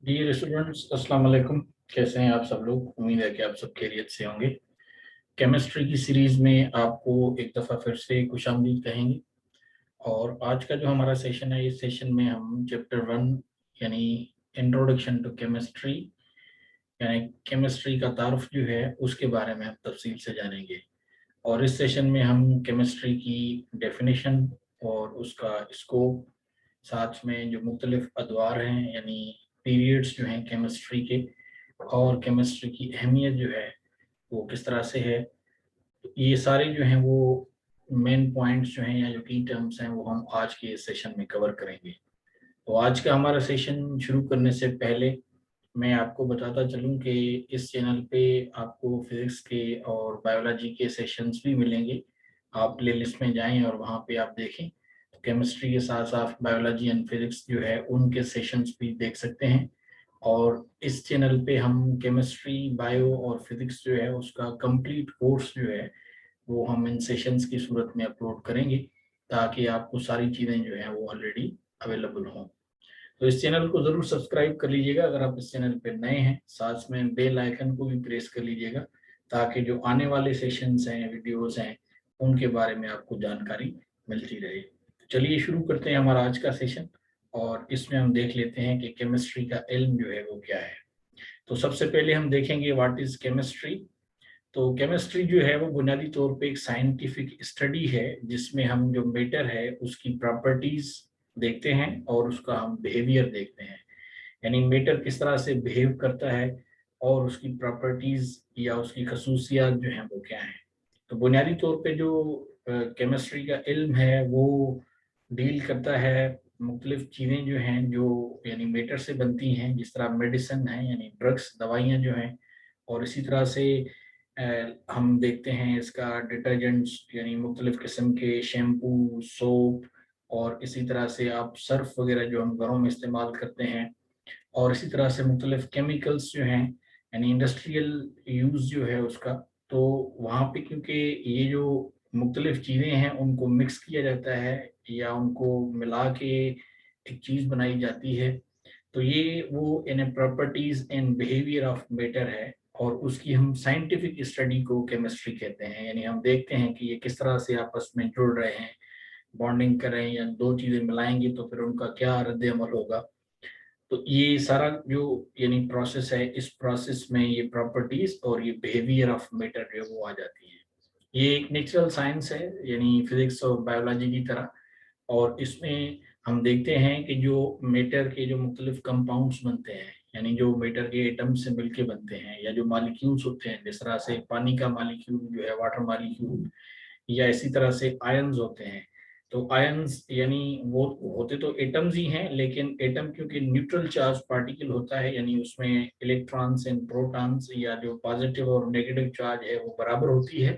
Dear students, अस्सलाम वालेकुम। कैसे हैं आप सब लोग? उम्मीद है कि आप सब खैरियत से होंगे। केमिस्ट्री की सीरीज में आपको एक दफ़ा फिर से खुशामदीद कहेंगे। और आज का जो हमारा सेशन है, इस सेशन में हम चैप्टर 1 यानी इंट्रोडक्शन टू केमिस्ट्री यानी केमिस्ट्री का तारुफ जो है उसके बारे में हम तफसील से जानेंगे। और इस सेशन में हम केमिस्ट्री की डेफिनेशन और उसका स्कोप, साथ में जो मुख्तलिफ अदवार हैं यानी पीरियड्स जो हैं केमिस्ट्री के, और केमिस्ट्री की अहमियत जो है वो किस तरह से है, ये सारे जो हैं वो मेन पॉइंट्स जो हैं या जो की टर्म्स हैं वो हम आज के इस सेशन में कवर करेंगे। तो आज का हमारा सेशन शुरू करने से पहले मैं आपको बताता चलूं कि इस चैनल पे आपको फिज़िक्स के और बायोलॉजी के सेशंस भी मिलेंगे। आप प्ले लिस्ट में जाएं और वहाँ पे आप देखें तो केमिस्ट्री के साथ साथ बायोलॉजी एंड फिज़िक्स जो है उनके सेशंस भी देख सकते हैं। और इस चैनल पे हम केमिस्ट्री, बायो और फिज़िक्स जो है उसका कंप्लीट कोर्स जो है वो हम इन सेशंस की सूरत में अपलोड करेंगे, ताकि आपको सारी चीज़ें जो हैं वो ऑलरेडी अवेलेबल हों। तो इस चैनल को ज़रूर सब्सक्राइब कर लीजिएगा अगर आप इस चैनल पे नए हैं। साथ में बेल आइकन को भी प्रेस कर लीजिएगा, ताकि जो आने वाले सेशंस हैं, वीडियोस हैं, उनके बारे में आपको जानकारी मिलती रहे। तो चलिए शुरू करते हैं हमारा आज का सेशन, और इसमें हम देख लेते हैं कि केमिस्ट्री का इल्म जो है वो क्या है। तो सबसे पहले हम देखेंगे व्हाट इज़ केमिस्ट्री। तो केमिस्ट्री जो है वो बुनियादी तौर पे एक साइंटिफिक स्टडी है जिसमें हम जो मैटर है उसकी प्रॉपर्टीज देखते हैं और उसका हम बिहेवियर देखते हैं, यानी मैटर किस तरह से बिहेव करता है और उसकी प्रॉपर्टीज या उसकी खसूसियात जो हैं वो क्या हैं। तो बुनियादी तौर पे जो केमिस्ट्री का इल्म है वो डील करता है मुख्तलिफ चीज़ें जो हैं जो यानी मैटर से बनती हैं, जिस तरह मेडिसिन है यानी ड्रग्स, दवाइयाँ जो हैं। और इसी तरह से हम देखते हैं इसका डिटर्जेंट्स यानी मुख्तलिफ किस्म के शैम्पू, सोप, और इसी तरह से आप सर्फ वगैरह जो हम घरों में इस्तेमाल करते हैं। और इसी तरह से मुख्तलिफ केमिकल्स जो हैं यानी इंडस्ट्रियल यूज़ जो है उसका। तो वहाँ पे क्योंकि ये जो मुख्तलिफ चीज़ें हैं उनको मिक्स किया जाता है या उनको मिला के एक चीज़ बनाई जाती है, तो ये वो इन properties and behaviour of matter है। और उसकी हम साइंटिफिक स्टडी को केमिस्ट्री कहते हैं, यानी हम देखते हैं कि ये किस तरह से आपस में जुड़ रहे हैं, बॉन्डिंग कर रहे हैं, या दो चीज़ें मिलाएंगे तो फिर उनका क्या रद्द अमल होगा। तो ये सारा जो यानी प्रोसेस है, इस प्रोसेस में ये प्रॉपर्टीज और ये बिहेवियर ऑफ मैटर जो है वो आ जाती है। ये एक नेचुरल साइंस है यानी फिजिक्स और बायोलॉजी की तरह। और इसमें हम देखते हैं कि जो मैटर के जो मुख्तलिफ कंपाउंड्स बनते हैं, यानी जो मैटर के एटम से मिलके बनते हैं, या जो मालिक्यूल्स होते हैं, जिस तरह से पानी का मालिक्यूल जो है वाटर मालिक्यूल, या इसी तरह से आयंस होते हैं। तो आयंस यानी वो होते तो एटम्स ही हैं, लेकिन एटम क्योंकि न्यूट्रल चार्ज पार्टिकल होता है, यानी उसमें इलेक्ट्रॉन्स एंड प्रोटॉन्स या जो पॉजिटिव और नेगेटिव चार्ज है वो बराबर होती है।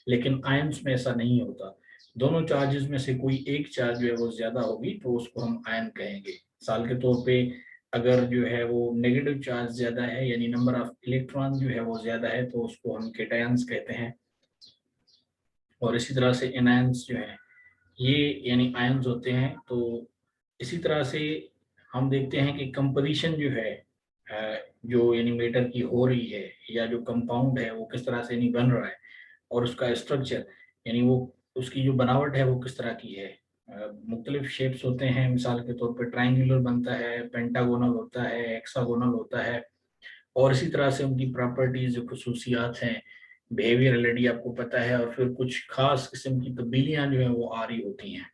लेकिन आयंस में ऐसा नहीं होता, दोनों चार्जेस में से कोई एक चार्ज जो है वो ज्यादा होगी तो उसको हम आयन कहेंगे। साल के तौर पे अगर जो है वो नेगेटिव चार्ज ज्यादा है यानी नंबर ऑफ इलेक्ट्रॉन जो है वो ज्यादा है तो उसको हम केटायंस कहते हैं। और इसी तरह से एनायंस जो है ये यानी आयंस होते हैं। तो इसी तरह से हम देखते हैं कि कंपोजिशन जो है जो यानी मेटर की हो रही है, या जो कंपाउंड है वो किस तरह से यानी बन रहा है, और उसका स्ट्रक्चर यानी वो उसकी जो बनावट है वो किस तरह की है। मुख्तलिफ शेप्स होते हैं, मिसाल के तौर पर ट्राइंगुलर बनता है, पेंटागोनल होता है, हेक्सागोनल होता है। और इसी तरह से उनकी प्रॉपर्टीज जो खसूसियात हैं, बिहेवियर ऑलरेडी आपको पता है, और फिर कुछ खास किस्म की तब्दीलियां जो है वो आ रही होती हैं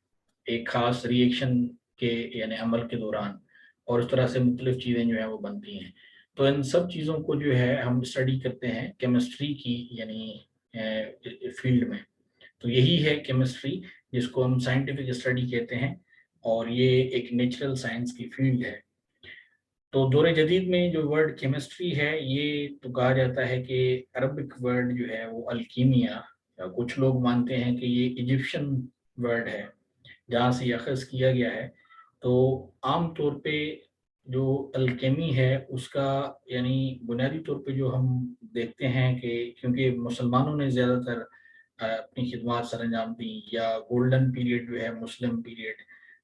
एक खास रिएक्शन के यानी अमल के दौरान। और उस तरह से मुख्तलिफ चीज़ें जो है वो बनती हैं। तो इन सब चीज़ों को जो है हम स्टडी करते हैं केमिस्ट्री की यानी फील्ड में। तो यही है केमिस्ट्री, जिसको हम साइंटिफिक स्टडी कहते हैं, और ये एक नेचुरल साइंस की फील्ड है। तो दौर जदीद में जो वर्ड केमिस्ट्री है ये तो कहा जाता है कि अरबिक वर्ड जो है वो अल्कीमिया, या कुछ लोग मानते हैं कि ये इजिप्शियन वर्ड है जहाँ से अखज़ किया गया है। तो आम तौर पे जो अल्केमी है उसका यानी बुनियादी तौर पे जो हम देखते हैं कि क्योंकि मुसलमानों ने ज़्यादातर अपनी खिदमत सर अंजाम दी, या गोल्डन पीरियड जो है मुस्लिम पीरियड,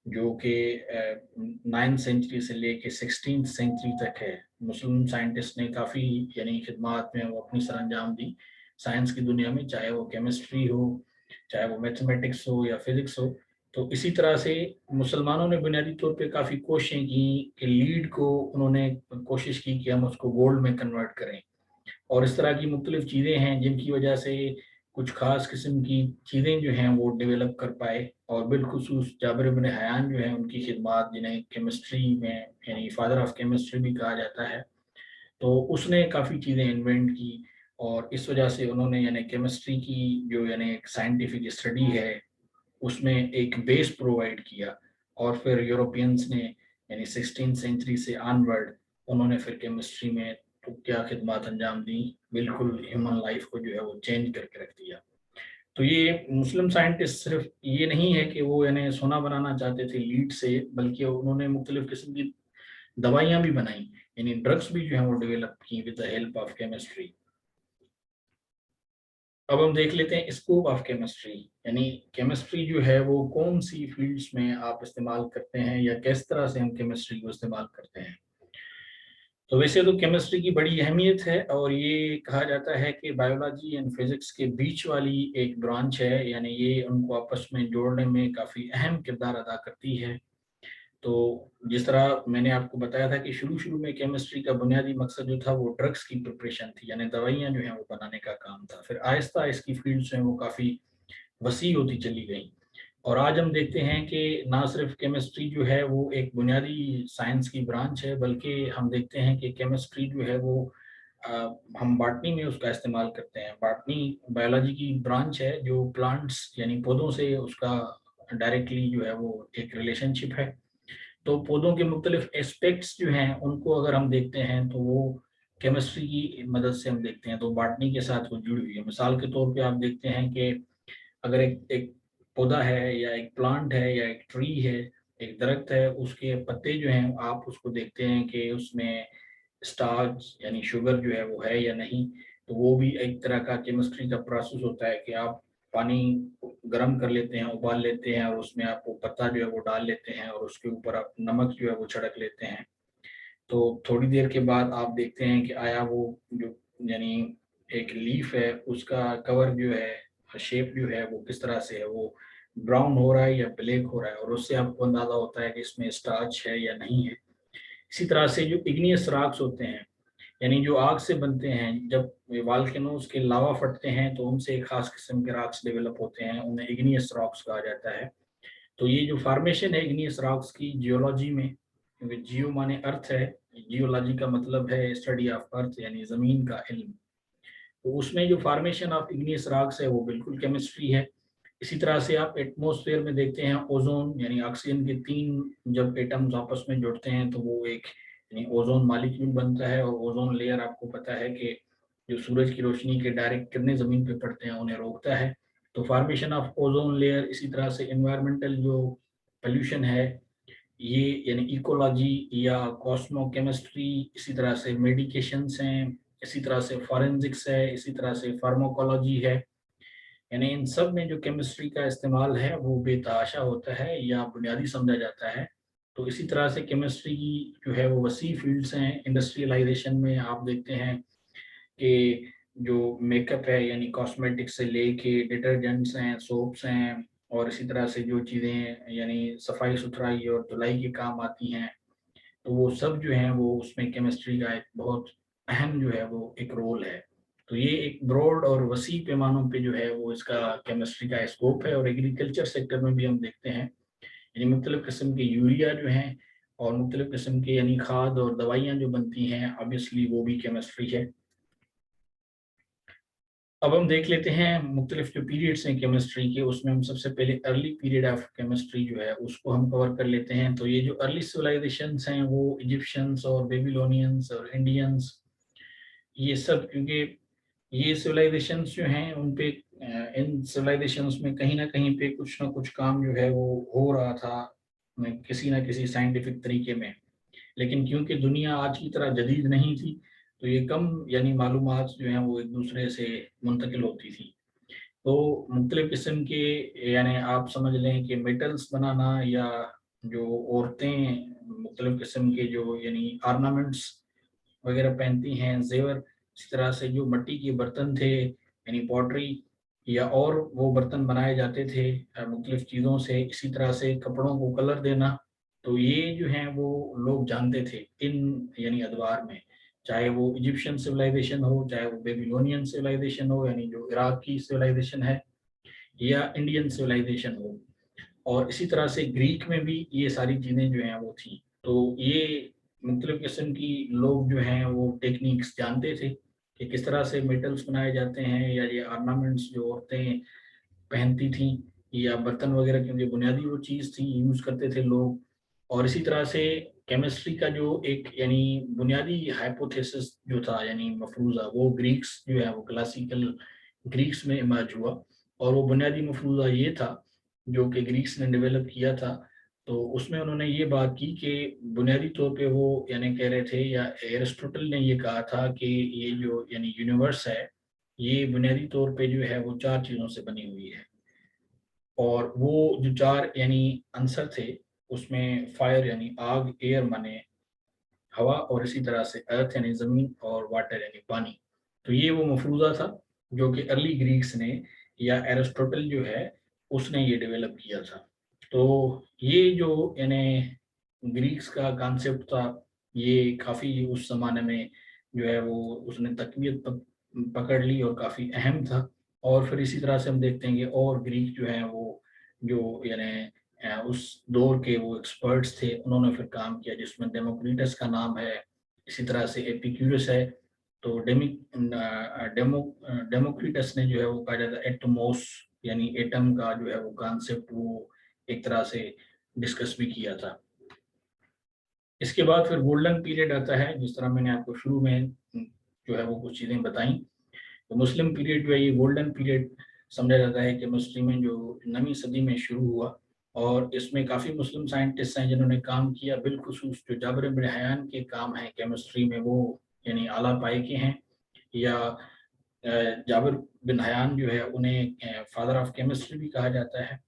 جو کہ 9 سینچری سے لے کے 16 سینچری تک ہے. مسلم سائنٹسٹ نے کافی یعنی خدمات میں وہ اپنی سر انجام دی سائنس کی دنیا میں، چاہے وہ کیمسٹری ہو، چاہے وہ میتھمیٹکس ہو یا فزکس ہو. تو اسی طرح سے مسلمانوں نے بنیادی طور پہ کافی کوششیں کی کہ لیڈ کو انہوں نے کوشش کی کہ ہم اس کو گولڈ میں کنورٹ کریں، اور اس طرح کی مختلف چیزیں ہیں جن کی وجہ سے کچھ خاص قسم کی چیزیں جو ہیں وہ ڈیولپ کر پائے. اور بالخصوص جابر بن حیان جو ہیں ان کی خدمات، جنہیں کیمسٹری میں یعنی فادر آف کیمسٹری بھی کہا جاتا ہے، تو اس نے کافی چیزیں انوینٹ کی، اور اس وجہ سے انہوں نے یعنی کیمسٹری کی جو یعنی ایک سائنٹیفک اسٹڈی ہے اس میں ایک بیس پرووائڈ کیا. اور پھر یورپینس نے یعنی 16 سینچری سے آن ورڈ انہوں نے پھر کیمسٹری میں تو کیا خدمات انجام دی، بالکل ہیومن لائف کو جو ہے وہ چینج کر کے رکھ دیا. تو یہ مسلم سائنٹسٹ صرف یہ نہیں ہے کہ وہ یعنی سونا بنانا چاہتے تھے لیڈ سے، بلکہ انہوں نے مختلف قسم کی دوائیاں بھی بنائیں، یعنی ڈرگس بھی جو ہیں وہ ڈیولپ کی with the help of chemistry. اب ہم دیکھ لیتے ہیں اسکوپ آف کیمسٹری، یعنی کیمسٹری جو ہے وہ کون سی فیلڈز میں آپ استعمال کرتے ہیں یا کس طرح سے ہم کیمسٹری کو استعمال کرتے ہیں. تو ویسے تو کیمسٹری کی بڑی اہمیت ہے، اور یہ کہا جاتا ہے کہ بایولوجی اینڈ فزکس کے بیچ والی ایک برانچ ہے، یعنی یہ ان کو آپس میں جوڑنے میں کافی اہم کردار ادا کرتی ہے. تو جس طرح میں نے آپ کو بتایا تھا کہ شروع میں کیمسٹری کا بنیادی مقصد جو تھا وہ ڈرگس کی پریپریشن تھی، یعنی دوائیاں جو ہیں وہ بنانے کا کام تھا. پھر آہستہ اس کی فیلڈ جو ہیں وہ کافی وسیع ہوتی چلی گئیں، اور آج ہم دیکھتے ہیں کہ نہ صرف کیمسٹری جو ہے وہ ایک بنیادی سائنس کی برانچ ہے، بلکہ ہم دیکھتے ہیں کہ کیمسٹری جو ہے وہ ہم باٹنی میں اس کا استعمال کرتے ہیں. باٹنی بایولوجی کی برانچ ہے جو پلانٹس یعنی پودوں سے اس کا ڈائریکٹلی جو ہے وہ ایک ریلیشن شپ ہے. تو پودوں کے مختلف اسپیکٹس جو ہیں ان کو اگر ہم دیکھتے ہیں تو وہ کیمسٹری کی مدد سے ہم دیکھتے ہیں، تو باٹنی کے ساتھ وہ جڑی ہوئی ہے. مثال کے طور پہ آپ دیکھتے ہیں کہ اگر ایک پودا ہے یا ایک پلانٹ ہے یا ایک ٹری ہے، ایک درخت ہے، اس کے پتے جو ہیں آپ اس کو دیکھتے ہیں کہ اس میں اسٹارچ یعنی شوگر جو ہے وہ ہے یا نہیں. تو وہ بھی ایک طرح کا کیمسٹری کا پروسیس ہوتا ہے کہ آپ پانی گرم کر لیتے ہیں، ابال لیتے ہیں، اور اس میں آپ کو پتا جو ہے وہ ڈال لیتے ہیں، اور اس کے اوپر آپ نمک جو ہے وہ چھڑک لیتے ہیں. تو تھوڑی دیر کے بعد آپ دیکھتے ہیں کہ آیا وہ جو یعنی ایک لیف ہے اس کا کور جو ہے شیپ جو ہے وہ کس طرح سے ہے، وہ براؤن ہو رہا ہے یا بلیک ہو رہا ہے، اور اس سے آپ کو اندازہ ہوتا ہے کہ اس میں اسٹارچ ہے یا نہیں ہے. اسی طرح سے جو اگنیس راکس ہوتے ہیں، یعنی جو آگ سے بنتے ہیں، جب والکینوز کے لاوا پھٹتے ہیں تو ان سے ایک خاص قسم کے راکس ڈیولپ ہوتے ہیں، انہیں اگنیس راکس کہا جاتا ہے. تو یہ جو فارمیشن ہے اگنیس راکس کی جیولوجی میں، کیونکہ جیو مانے ارتھ ہے، جیولوجی کا مطلب ہے اسٹڈی آف ارتھ یعنی زمین کا علم. تو اس میں جو فارمیشن آف اگنیس راکس ہے وہ بالکل کیمسٹری ہے. اسی طرح سے آپ ایٹموسفیئر میں دیکھتے ہیں اوزون یعنی آکسیجن کے 3 جب ایٹمز آپس میں جڑتے ہیں تو وہ ایک یعنی اوزون مالیکیول بنتا ہے، اور اوزون لیئر آپ کو پتا ہے کہ جو سورج کی روشنی کے ڈائریکٹ کرنے زمین پہ پڑتے ہیں انہیں روکتا ہے. تو فارمیشن آف اوزون لیئر، اسی طرح سے انوائرمنٹل جو پلیوشن ہے یہ یعنی ایکولوجی یا کاسمو کیمسٹری، اسی طرح سے میڈیکیشنز ہیں، اسی طرح سے فارنزکس ہے، اسی طرح سے فارماکولوجی ہے. یعنی ان سب میں جو کیمسٹری کا استعمال ہے وہ بے تحاشا ہوتا ہے یا بنیادی سمجھا جاتا ہے. تو اسی طرح سے کیمسٹری کی جو ہے وہ وسیع فیلڈز ہیں. انڈسٹریلائزیشن میں آپ دیکھتے ہیں کہ جو میک اپ ہے یعنی کاسمیٹکس سے لے کے ڈٹرجنٹس ہیں، سوپس ہیں، اور اسی طرح سے جو چیزیں یعنی صفائی ستھرائی اور دھلائی کے کام آتی ہیں، تو وہ سب جو ہیں وہ اس میں کیمسٹری کا ایک بہت اہم جو ہے وہ ایک رول ہے. تو یہ ایک براڈ اور وسیع پیمانوں پہ جو ہے وہ اس کا کیمسٹری کا اسکوپ ہے. اور ایگریکلچر سیکٹر میں بھی ہم دیکھتے ہیں یعنی مختلف قسم کے یوریا جو ہیں اور مختلف قسم کے یعنی کھاد اور دوائیاں جو بنتی ہیں، obviously وہ بھی کیمسٹری ہے. اب ہم دیکھ لیتے ہیں مختلف جو پیریڈس ہیں کیمسٹری کے، اس میں ہم سب سے پہلے ارلی پیریڈ آف کیمسٹری جو ہے اس کو ہم کور کر لیتے ہیں. تو یہ جو ارلی سویلائزیشنس ہیں وہ ایجپشنس اور بیبیلونینس اور انڈینس، یہ سب کیونکہ یہ سویلائزیشنس جو ہیں ان پہ ان سویلائزیشنس میں کہیں نہ کہیں پہ کچھ نہ کچھ کام جو ہے وہ ہو رہا تھا کسی نہ کسی سائنٹیفک طریقے میں. لیکن کیونکہ دنیا آج کی طرح جدید نہیں تھی تو یہ کم یعنی معلومات جو ہیں وہ ایک دوسرے سے منتقل ہوتی تھی. تو مختلف قسم کے یعنی آپ سمجھ لیں کہ میٹلز بنانا یا जो औरतें मुख्तलिफ किस्म के जो यानी आर्नामेंट्स वगैरह पहनती हैं, जेवर, इसी तरह से जो मिट्टी के बर्तन थे यानी पॉटरी या और वो बर्तन बनाए जाते थे मुख्तलिफ चीज़ों से, इसी तरह से कपड़ों को कलर देना, तो ये जो हैं वो लोग जानते थे इन यानी अदवार में, चाहे वो इजिप्शियन सिविलाइजेशन हो, चाहे वो बेबीलोनियन सिविलाइजेशन हो यानी जो इराक की सिविलाइजेशन है, या इंडियन सिविलाइजेशन हो, और इसी तरह से ग्रीक में भी ये सारी चीज़ें जो हैं वो थी। तो ये मुख्तलिफ किस्म की लोग जो हैं वो टेक्निक्स जानते थे कि किस तरह से मेटल्स बनाए जाते हैं, या ये ऑर्नामेंट्स जो औरतें पहनती थीं, या बर्तन वगैरह, क्योंकि बुनियादी वो चीज़ थी, यूज़ करते थे लोग। और इसी तरह से केमिस्ट्री का जो एक यानी बुनियादी हाइपोथेसिस जो था यानी मफरूज़ा, वो ग्रीक्स जो है वो क्लासिकल ग्रीक्स में इमर्ज हुआ, और वो बुनियादी मफरूज़ा ये था जो कि ग्रीक्स ने डेवलप किया था। तो उसमें उन्होंने ये बात की कि बुनियादी तौर पे वो यानी कह रहे थे, या एरिस्टोटल ने ये कहा था कि ये जो यानी यूनिवर्स है, ये बुनियादी तौर पे जो है वो 4 चीज़ों से बनी हुई है, और वो जो 4 यानी आंसर थे, उसमें फायर यानी आग, एयर माने हवा, और इसी तरह से अर्थ यानी ज़मीन, और वाटर यानी पानी। तो ये वो मफरूज़ा था जो कि अर्ली ग्रीक्स ने या एरिस्टोटल जो है उसने ये डेवलप किया था। तो ये जो यानी ग्रीक्स का कॉन्सेप्ट था, ये काफ़ी उस ज़माने में जो है वो उसने तक़वियत पकड़ ली और काफ़ी अहम था। और फिर इसी तरह से हम देखते हैं कि और ग्रीक जो हैं वो जो यानी उस दौर के वो एक्सपर्ट्स थे, उन्होंने फिर काम किया, जिसमें डेमोक्रिटस का नाम है, इसी तरह से एपिक्यूरस है। तो डेमोक्रिटस ने जो है वो कहा जाता है एटमोस यानी एटम का जो है वो कॉन्सेप्ट वो एक तरह से डिस्कस भी किया था। इसके बाद फिर गोल्डन पीरियड आता है, जिस तरह मैंने आपको शुरू में जो है वो कुछ चीज़ें बताई। तो मुस्लिम पीरियड जो है ये गोल्डन पीरियड समझा जाता है कि मुस्लिम में जो नवीं सदी में शुरू हुआ, और इसमें काफ़ी मुस्लिम साइंटिस्ट हैं जिन्होंने काम किया, बिलखुसूस जो जाबिर इब्न हयान के काम हैं केमिस्ट्री में वो यानी आला पाए के हैं, या जाबिर बिन हयान जो है उन्हें फादर ऑफ केमिस्ट्री भी कहा जाता है।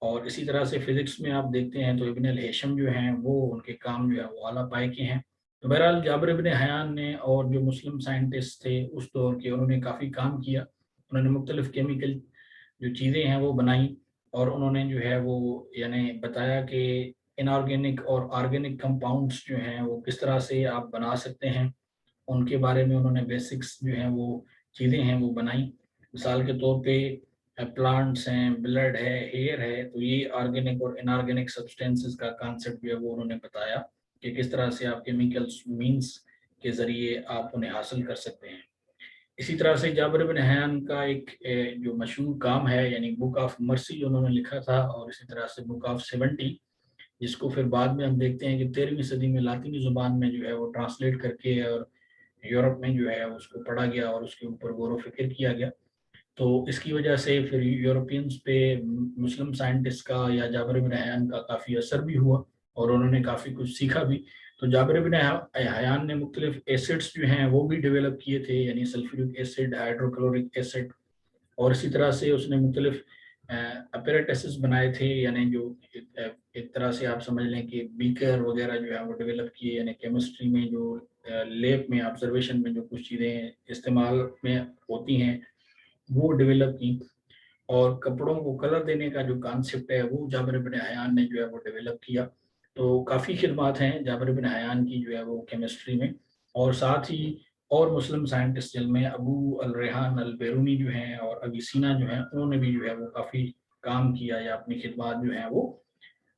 और इसी तरह से फिजिक्स में आप देखते हैं तो इब्न अल हेशम जो हैं वो उनके काम जो है वो आला पाए के हैं। तो बहरहाल जाबिर इब्न हयान ने और जो मुस्लिम साइंटिस्ट थे उस दौर के, उन्होंने काफ़ी काम किया। उन्होंने मुख्तलिफ केमिकल जो चीज़ें हैं वो बनाई, और उन्होंने जो है वो यानी बताया कि इनऑर्गेनिक और ऑर्गेनिक कंपाउंड्स जो हैं वो किस तरह से आप बना सकते हैं, उनके बारे में उन्होंने बेसिक्स जो हैं वो चीज़ें हैं वो बनाई। मिसाल के तौर पे प्लांट्स हैं, ब्लड है, हेयर है, तो ये ऑर्गेनिक और इनऑर्गेनिक सब्सटेंसेस का कॉन्सेप्ट जो है वो उन्होंने बताया कि किस तरह से आप केमिकल्स मीन्स के ज़रिए आप उन्हें हासिल कर सकते हैं। इसी तरह से जाबिर बिन हयान का एक जो मशहूर काम है यानी बुक ऑफ मर्सी उन्होंने लिखा था, और इसी तरह से बुक ऑफ 70, जिसको फिर बाद में हम देखते हैं कि 13वीं सदी में लातीनी ज़ुबान में जो है वो ट्रांसलेट करके और यूरोप में जो है उसको पढ़ा गया और उसके ऊपर गौर व फिक्र किया गया। तो इसकी वजह से फिर यूरोपियंस पे मुस्लिम साइंटिस्ट का या जाबिर बिन हयान का काफ़ी असर भी हुआ, और उन्होंने काफ़ी कुछ सीखा भी। तो जाबिर बिन हयान ने मुख्तलिफ एसिड्स जो हैं वो भी डेवलप किए थे, यानी सल्फ्यूरिक एसिड, हाइड्रोक्लोरिक एसिड, और इसी तरह से उसने मुख्तलिफ अपैरेटसेस बनाए थे, यानी जो एक तरह से आप समझ लें कि बीकर वगैरह जो है वो डेवलप किए, यानी केमिस्ट्री में जो लैब में ऑब्जर्वेशन में जो कुछ चीज़ें इस्तेमाल में होती हैं वो डेवलप की। और कपड़ों को कलर देने का जो कॉन्सेप्ट है वो जाबिर बिन हयान ने जो है वो डेवलप किया। तो काफ़ी खिदमात हैं जाबिर बिन हयान की जो है वो केमिस्ट्री में। और साथ ही और मुस्लिम साइंटिस्ट जिनमें अबू अल रेहान अल बैरूनी जो हैं और अविसीना जो हैं, उन्होंने भी जो है वो काफ़ी काम किया या अपनी खिदमात जो हैं वो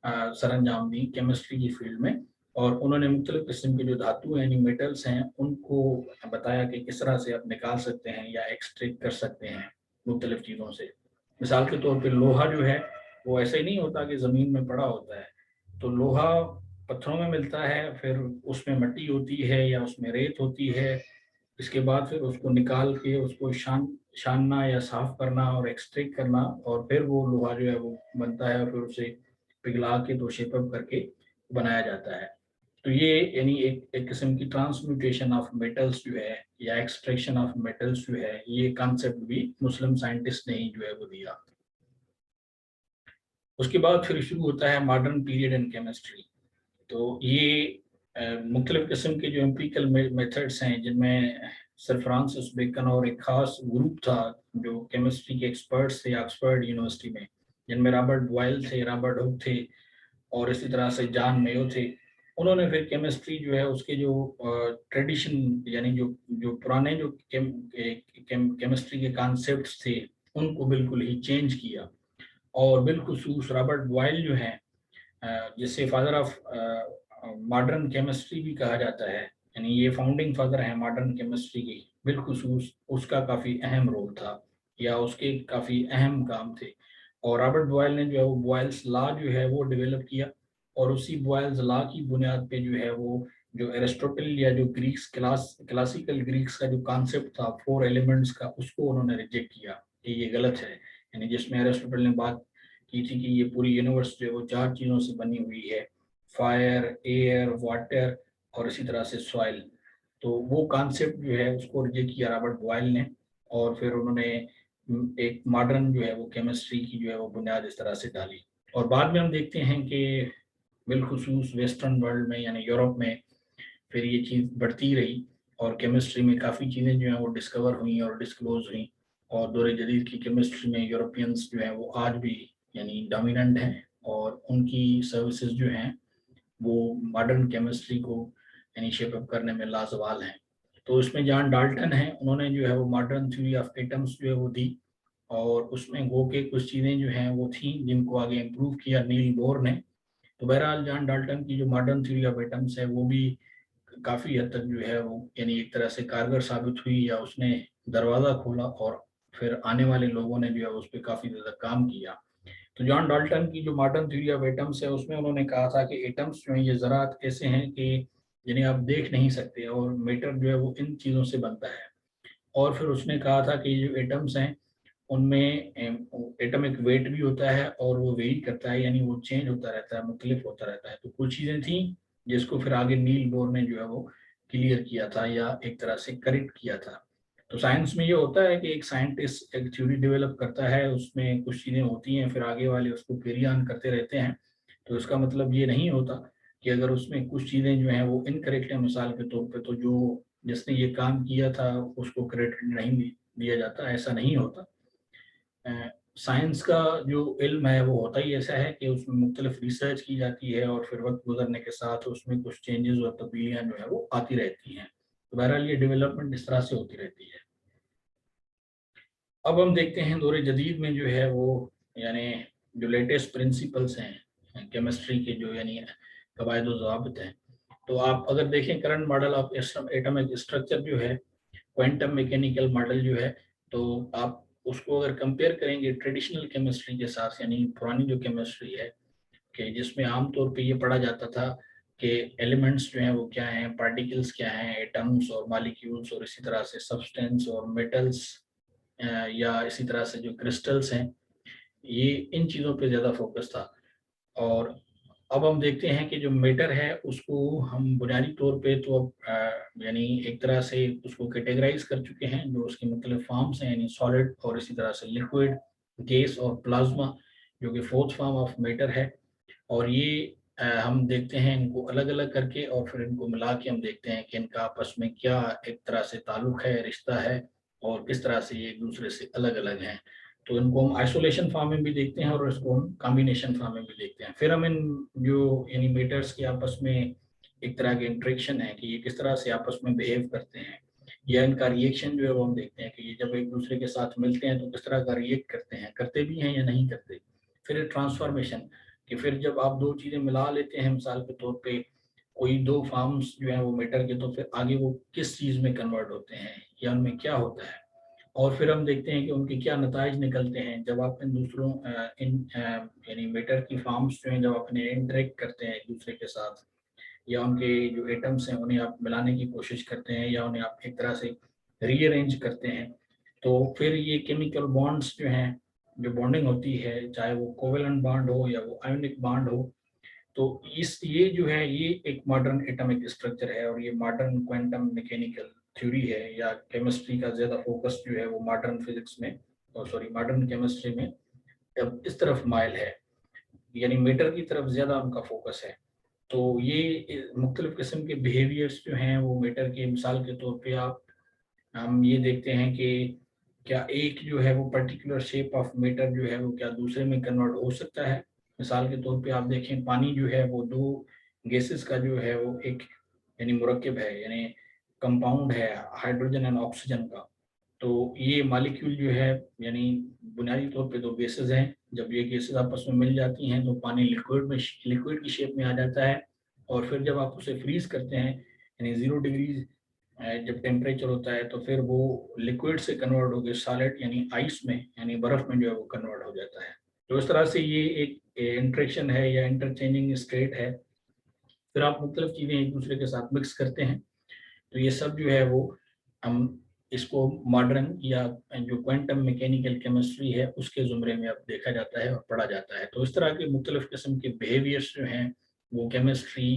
सरअंजाम दी केमिस्ट्री की फील्ड में। और उन्होंने मुख्तलिफ किस्म के जो धातु हैं यानी मेटल्स हैं उनको बताया कि किस तरह से आप निकाल सकते हैं या एक्सट्रैक्ट कर सकते हैं मुख्तलिफ चीज़ों से। मिसाल के तौर पे लोहा जो है वो ऐसे ही नहीं होता कि ज़मीन में पड़ा होता है। तो लोहा पत्थरों में मिलता है, फिर उसमें मिट्टी होती है या उसमें रेत होती है। इसके बाद फिर उसको निकाल के उसको छानना या साफ करना और एक्सट्रैक्ट करना, और फिर वो लोहा जो है वो बनता है, और फिर उसे पिघला के तो शेप अप करके बनाया जाता है। तो ये यानी एक किस्म की ट्रांसम्यूटेशन ऑफ मेटल्स जो है या एक्सट्रैक्शन ऑफ मेटल्स जो है, ये कॉन्सेप्ट भी मुस्लिम साइंटिस्ट ने ही जो है वो दिया। اس کے بعد پھر شروع ہوتا ہے ماڈرن پیریڈ ان کیمسٹری. تو یہ مختلف قسم کے جو امپیریکل میتھڈس ہیں جن میں سر فرانسس بیکن اور ایک خاص گروپ تھا جو کیمسٹری کے ایکسپرٹس تھے آکسفورڈ یونیورسٹی میں، جن میں رابرٹ بوائل تھے، رابرٹ ہک تھے اور اسی طرح سے جان میو تھے. انہوں نے پھر کیمسٹری جو ہے اس کے جو ٹریڈیشن یعنی جو پرانے جو کیمسٹری کے کانسیپٹس تھے ان کو بالکل ہی چینج کیا. اور بالخصوص رابرٹ بوائل جو ہیں جسے فادر آف ماڈرن کیمسٹری بھی کہا جاتا ہے، یعنی یہ فاؤنڈنگ فادر ہیں ماڈرن کیمسٹری کی، بالخصوص اس کا کافی اہم رول تھا یا اس کے کافی اہم کام تھے. اور رابرٹ بوائل نے جو ہے وہ بوائلز لا جو ہے وہ ڈیولپ کیا، اور اسی بوائلز لا کی بنیاد پہ جو ہے وہ جو ایرسٹوٹل یا جو گریکس کلاسیکل گریکس کا جو کانسیپٹ تھا 4 ایلیمنٹس کا، اس کو انہوں نے ریجیکٹ کیا کہ یہ غلط ہے. یعنی جس میں ایرسٹوٹل نے بات کی تھی کہ یہ پوری یونیورس جو ہے وہ 4 چیزوں سے بنی ہوئی ہے، فائر، ایئر، واٹر اور اسی طرح سے سوائل. تو وہ کانسیپٹ جو ہے اس کو ریجیکٹ کیا رابرٹ بوائل نے، اور پھر انہوں نے ایک ماڈرن جو ہے وہ کیمسٹری کی جو ہے وہ بنیاد اس طرح سے ڈالی. اور بعد میں ہم دیکھتے ہیں کہ بالخصوص ویسٹرن ورلڈ میں یعنی یورپ میں پھر یہ چیز بڑھتی رہی، اور کیمسٹری میں کافی چیزیں جو ہیں وہ ڈسکور ہوئیں اور ڈسکلوز ہوئیں. اور دور جدید کی کیمسٹری میں یورپینس جو ہیں وہ آج بھی یعنی ڈومیننٹ ہیں، اور ان کی سروسز جو ہیں وہ ماڈرن کیمسٹری کو یعنی شیپ اپ کرنے میں لازوال ہیں. تو اس میں جان ڈالٹن ہیں، انہوں نے جو ہے وہ ماڈرن تھیوری آف ایٹمس جو ہے وہ دی، اور اس میں گو کے کچھ چیزیں جو ہیں وہ تھیں جن کو آگے امپروو کیا نیل بور نے. تو بہرحال جان ڈالٹن کی جو ماڈرن تھیوری آف ایٹمس ہے وہ بھی کافی حد تک جو ہے وہ یعنی ایک طرح سے کارگر ثابت ہوئی، یا اس نے دروازہ کھولا اور پھر آنے والے لوگوں نے جو ہے اس پہ کافی زیادہ کام کیا. تو جان ڈالٹن کی جو ماڈرن تھیوری آف ایٹمس ہے اس میں انہوں نے کہا تھا کہ ایٹمس جو ہیں یہ ذرات ایسے ہیں کہ جنہیں آپ دیکھ نہیں سکتے، اور میٹر جو ہے وہ ان چیزوں سے بنتا ہے. اور پھر اس نے کہا تھا کہ یہ جو ایٹمس ہیں ان میں ایٹمک ویٹ بھی ہوتا ہے، اور وہ ویری کرتا ہے یعنی وہ چینج ہوتا رہتا ہے، مختلف ہوتا رہتا ہے. تو کچھ چیزیں تھیں جس کو پھر آگے نیل بور نے جو ہے وہ کلیئر کیا تھا یا ایک طرح سے کریکٹ کیا تھا. تو سائنس میں یہ ہوتا ہے کہ ایک سائنٹسٹ ایک تھیوری ڈیولپ کرتا ہے، اس میں کچھ چیزیں ہوتی ہیں، پھر آگے والے اس کو کیری آن کرتے رہتے ہیں. تو اس کا مطلب یہ نہیں ہوتا کہ اگر اس میں کچھ چیزیں جو ہیں وہ انکریکٹ ہیں مثال کے طور پہ، تو جس نے یہ کام کیا تھا اس کو کریڈٹ نہیں دیا جاتا، ایسا نہیں ہوتا. سائنس کا جو علم ہے وہ ہوتا ہی ایسا ہے کہ اس میں مختلف ریسرچ کی جاتی ہے، اور پھر وقت گزرنے کے ساتھ اس میں کچھ چینجز اور تبدیلیاں جو ہے وہ آتی رہتی ہیں. تو بہرحال یہ ڈیولپمنٹ اس طرح سے ہوتی رہتی ہے. اب ہم دیکھتے ہیں دور جدید میں جو ہے وہ یعنی جو لیٹسٹ پرنسپلس ہیں کیمسٹری کے جو یعنی قواعد و ضوابط ہیں. تو آپ اگر دیکھیں current model of atomic structure جو ہے کوانٹم میکینیکل ماڈل جو ہے، تو آپ اس کو اگر کمپیئر کریں گے ٹریڈیشنل کیمسٹری کے ساتھ یعنی پرانی جو کیمسٹری ہے کہ جس میں عام طور پہ یہ پڑھا جاتا تھا کہ ایلیمنٹس جو ہیں وہ کیا ہیں، پارٹیکلس کیا ہیں، ایٹمس اور مالیکیولس اور اسی طرح سے سبسٹینس اور میٹلس یا اسی طرح سے جو کرسٹلس ہیں، یہ ان چیزوں پہ زیادہ فوکس تھا. اور اب ہم دیکھتے ہیں کہ جو میٹر ہے اس کو ہم بنیادی طور پہ تو اب یعنی ایک طرح سے اس کو کیٹیگرائز کر چکے ہیں، جو اس کے مختلف فارمس ہیں یعنی سالڈ اور اسی طرح سے لکوڈ، گیس اور پلازما، جو کہ فورتھ فارم آف میٹر ہے. اور یہ ہم دیکھتے ہیں ان کو الگ الگ کر کے اور پھر ان کو ملا کے ہم دیکھتے ہیں کہ ان کا آپس میں کیا ایک طرح سے تعلق ہے، رشتہ ہے، اور کس طرح سے یہ ایک دوسرے سے الگ الگ ہیں. تو ان کو ہم آئسولیشن فارم میں بھی دیکھتے ہیں اور اس کو ہم کمبینیشن فارم میں بھی دیکھتے ہیں. پھر ہم ان جو یعنی میٹرز کے آپس میں ایک طرح کے انٹریکشن ہے کہ یہ کس طرح سے آپس میں بیہیو کرتے ہیں، یا ان کا ریئیکشن جو ہے وہ ہم دیکھتے ہیں کہ یہ جب ایک دوسرے کے ساتھ ملتے ہیں تو کس طرح کا ریئیکٹ کرتے ہیں، کرتے بھی ہیں یا نہیں کرتے. پھر ٹرانسفارمیشن کہ پھر جب آپ دو چیزیں ملا لیتے ہیں مثال کے طور پہ کوئی دو فارمز جو ہیں وہ میٹر کے، تو پھر آگے وہ کس چیز میں کنورٹ ہوتے ہیں یا ان میں کیا ہوتا ہے. اور پھر ہم دیکھتے ہیں کہ ان کے کیا نتائج نکلتے ہیں جب آپ ان دوسروں یعنی میٹر کی فارمز جو ہیں جب اپنے انٹریکٹ کرتے ہیں ایک دوسرے کے ساتھ، یا ان کے جو ایٹمس ہیں انہیں آپ ملانے کی کوشش کرتے ہیں یا انہیں آپ ایک طرح سے ری ارینج کرتے ہیں. تو پھر یہ کیمیکل بانڈس جو ہیں، جو بانڈنگ ہوتی ہے چاہے وہ کوویلنٹ بانڈ ہو یا وہ آئونک بانڈ ہو، تو یہ جو ہے یہ ایک ماڈرن ایٹمک اسٹرکچر ہے. اور یہ ماڈرن کوانٹم میکینیکل تھیوری ہے یا کیمسٹری کا زیادہ فوکس جو ہے وہ ماڈرن فزکس میں ماڈرن کیمسٹری میں اب اس طرف مائل ہے. यानी मेटर की तरफ ज़्यादा उनका फोकस है। तो ये मुख्तलिफ़ किस्म के बिहेवियर्स जो हैं वो मेटर के, मिसाल के तौर पे आप हम ये देखते हैं कि क्या एक जो है वो पर्टिकुलर शेप ऑफ मेटर जो है वो क्या दूसरे में कन्वर्ट हो सकता है। मिसाल के तौर पे आप देखें, पानी जो है वो दो गैसेस का जो है वो एक यानी मुरक्किब है, यानी कंपाउंड है, हाइड्रोजन एंड ऑक्सीजन का। तो ये मॉलिक्यूल जो है यानी बुनियादी तौर पे दो गैसेस हैं। जब ये गैसेस आपस में मिल जाती हैं तो पानी लिक्विड की शेप में आ जाता है। और फिर जब आप उसे फ्रीज करते हैं यानी 0 डिग्री जब टेम्परेचर होता है, तो फिर वो लिक्विड से कन्वर्ट होकर सॉलिड यानी आइस में यानी बर्फ में जो है वो कन्वर्ट हो जाता है। तो इस तरह से ये एक इंटरेक्शन है या इंटरचेंजिंग स्टेट है। फिर आप मुख्तलिफ चीज़ें एक दूसरे के साथ मिक्स करते हैं। तो ये सब जो है वो हम इसको मॉडर्न या जो क्वांटम मैकेनिकल केमिस्ट्री है उसके ज़ुमरे में अब देखा जाता है और पढ़ा जाता है। तो इस तरह के मुख्तलिफ किस्म के बिहेवियर्स जो हैं वो केमिस्ट्री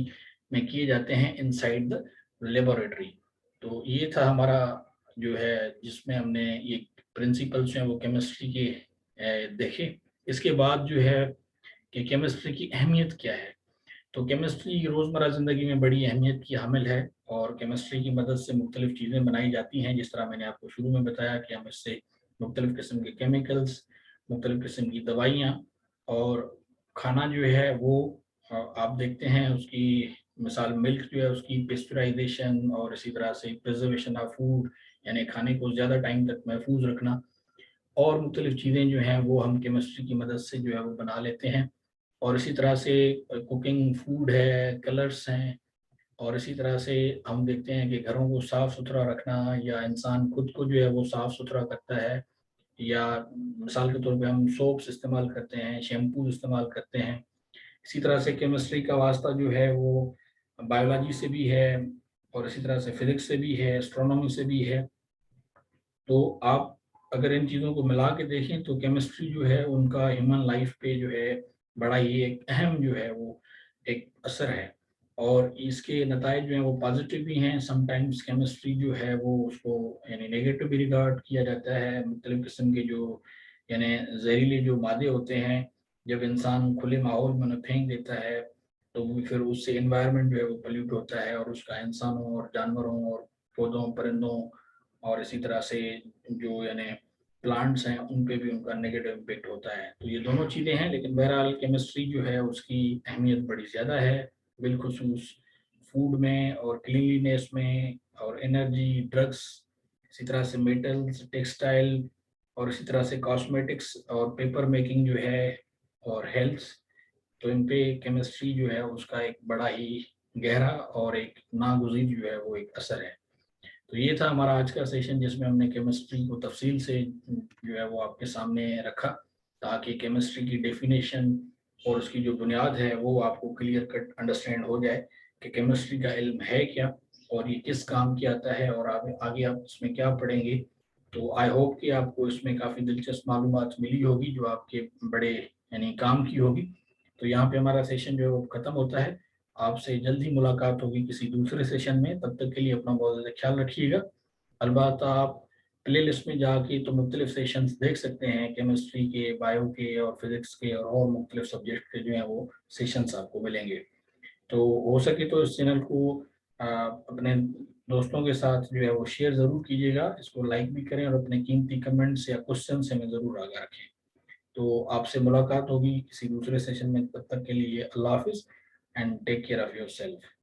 में किए जाते हैं इनसाइड द लेबोरेटरी। तो ये था हमारा जो है जिसमें हमने ये प्रिंसिपल्स हैं वो केमिस्ट्री के देखे। इसके बाद जो है कि केमिस्ट्री की अहमियत क्या है। तो केमिस्ट्री रोज़मर्रा ज़िंदगी में बड़ी अहमियत की हामिल है और केमिस्ट्री की मदद से मुख्तलिफ़ चीज़ें बनाई जाती हैं। जिस तरह मैंने आपको शुरू में बताया कि हम इससे मुख्तलिफ़ किस्म के केमिकल्स, मुख्तलिफ़ किस्म की दवाइयाँ और खाना जो है वो आप देखते हैं उसकी मिसाल मिल्क जो है उसकी पेस्चराइजेशन और इसी तरह से प्रिजर्वेशन ऑफ फूड यानी खाने को ज़्यादा टाइम तक महफूज रखना और मुख्तलिफ़ चीज़ें जो हैं वो हम केमिस्ट्री की मदद से जो है वो बना लेते हैं। और इसी तरह से कुकिंग फूड है, कलर्स हैं और इसी तरह से हम देखते हैं कि घरों को साफ़-सुथरा रखना या इंसान खुद को जो है वो साफ़-सुथरा करता है या मिसाल के तौर पे हम सोप्स इस्तेमाल करते हैं, शैम्पूज़ इस्तेमाल करते हैं। इसी तरह से केमिस्ट्री का वास्ता जो है वो बायोलॉजी से भी है और इसी तरह से फ़िज़िक्स से भी है, एस्ट्रोनॉमी से भी है। तो आप अगर इन चीज़ों को मिला के देखें तो केमिस्ट्री जो है उनका ह्यूमन लाइफ पे जो है बड़ा ही एक अहम जो है वो एक असर है। और इसके नताइज जो हैं वो पॉजिटिव भी हैं। समटाइम्स केमिस्ट्री जो है वो उसको यानी नेगेटिव भी रिगार्ड किया जाता है। मुख्तलिफ़ किस्म के जो यानी जहरीले जो मादे होते हैं जब इंसान खुले माहौल में उन्हें फेंक देता है तो वो फिर उससे एनवायरनमेंट जो है वो पल्यूट होता है और उसका इंसानों और जानवरों और पौधों परिंदों और इसी तरह से जो यानी प्लांट्स हैं उन पे भी उनका नेगेटिव इम्पेक्ट होता है। तो ये दोनों चीज़ें हैं, लेकिन बहरहाल केमिस्ट्री जो है उसकी अहमियत बड़ी ज़्यादा है, बिलखुसूस फूड में और क्लीनलीनेस में और एनर्जी, ड्रग्स, इसी तरह से मेटल्स, टेक्सटाइल और इसी तरह से कॉस्मेटिक्स और पेपर मेकिंग जो है और हेल्थ। तो इन पे केमिस्ट्री जो है उसका एक बड़ा ही गहरा और एक नागुज़ीर जो है वो एक असर है। तो ये था हमारा आज का सेशन जिसमें हमने केमिस्ट्री को तफसील से जो है वो आपके सामने रखा ताकि केमिस्ट्री की डेफिनेशन और उसकी जो बुनियाद है वो आपको क्लियर कट अंडरस्टैंड हो जाए कि केमिस्ट्री का इल्म है क्या और ये किस काम की आता है और आगे आगे आप इसमें क्या पढ़ेंगे। तो आई होप कि आपको इसमें काफ़ी दिलचस्प मालूमात मिली होगी जो आपके बड़े यानी काम की होगी। तो यहाँ पे हमारा सेशन जो है वो ख़त्म होता है। आपसे जल्द ही मुलाकात होगी किसी दूसरे सेशन में। तब तक के लिए अपना बहुत ज़्यादा ख्याल रखिएगा। अलबत्ता आप प्लेलिस्ट में जाके तो मुख्तलिफ सेशंस देख सकते हैं केमिस्ट्री के, बायो के और फिज़िक्स के और मुख्तलिफ सब्जेक्ट के जो हैं वो सेशंस आपको मिलेंगे। तो हो सके तो इस चैनल को अपने दोस्तों के साथ जो है वो शेयर ज़रूर कीजिएगा, इसको लाइक भी करें और अपने कीमती कमेंट्स या क्वेश्चन से हमें ज़रूर आगाह रखें। तो आपसे मुलाकात होगी किसी दूसरे सेशन में। तब तक के लिए अल्लाह हाफ़िज़ and take care of yourself.